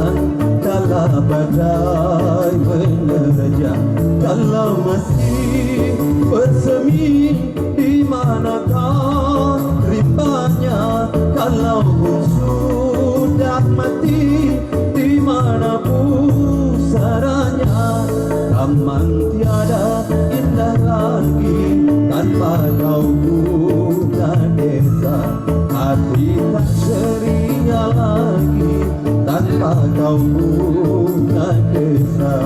campakkan kala badai menerjang. Kalau masih bersemi di manakah rimbanya? Kalau pun sudah mati di mana pusaranya? Taman tiada indah lagi tanpa kau bunga desa. Hati tak ceria lagi tanpa kau bunga desa.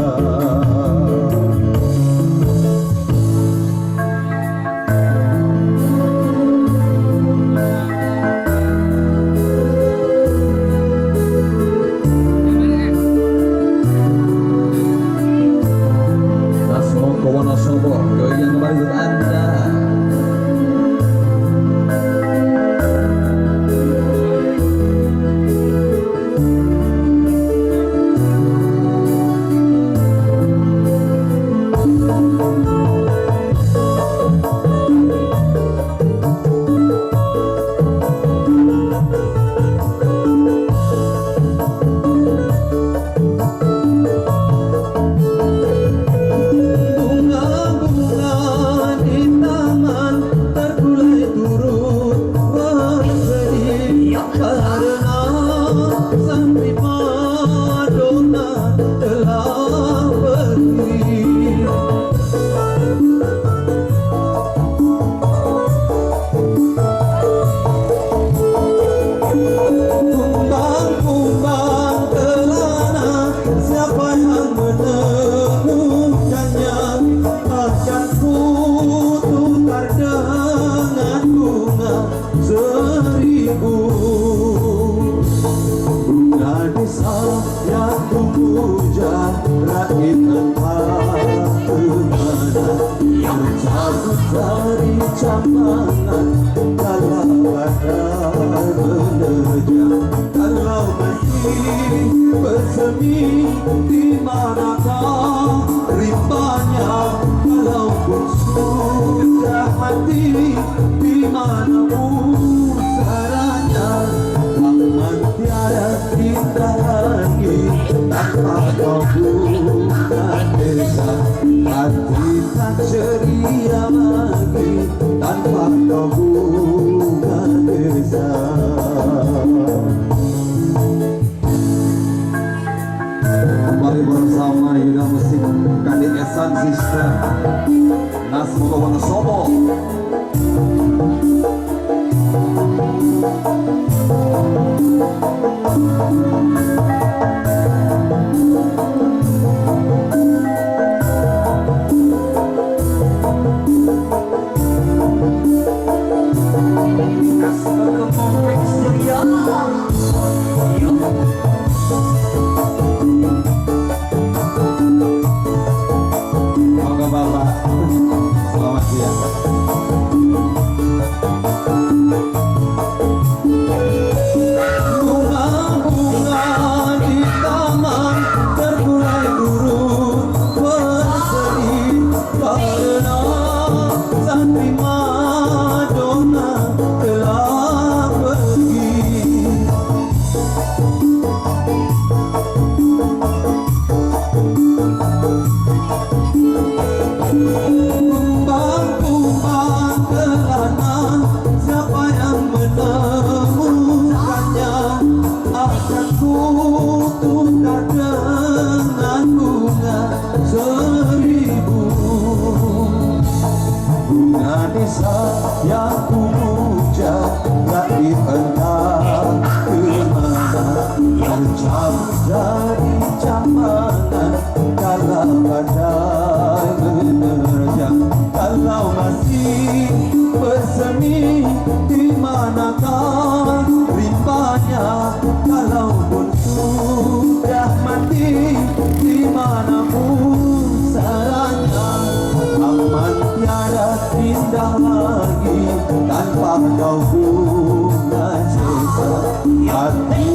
Wonosobo, doi yang kembali untuk Anda. Dari campakkan kala badai menerjang. Kalau masih bersemi di manakah rimbanya? Kalau pun sudah mati di mana pusaranya? Taman tiada indah lagi tanpa kau bunga desa. Hati tak ceria lagi tanpa kau bunga desa. Kembali bersama Yuda Musik Kadek Esan Sister Nasmogo Wonosobo. Moga Bapak selamat siang. Bunga-bunga di taman terkulai turun berseri karena sang primadona telah pergi. Kumbang-kumbang kelana, siapa yang menemukannya? Akan ku tukar dengan bunga seribu. Bunga desa yang ku puja tak dipendam kemana. Tercabut dari campakkan kala badai menerjang. Kalau masih bersemi di manakah rimbanya? Kalau pun sudah mati di mana pusaranya? Taman tiada indah lagi tanpa kau bunga desa. Hati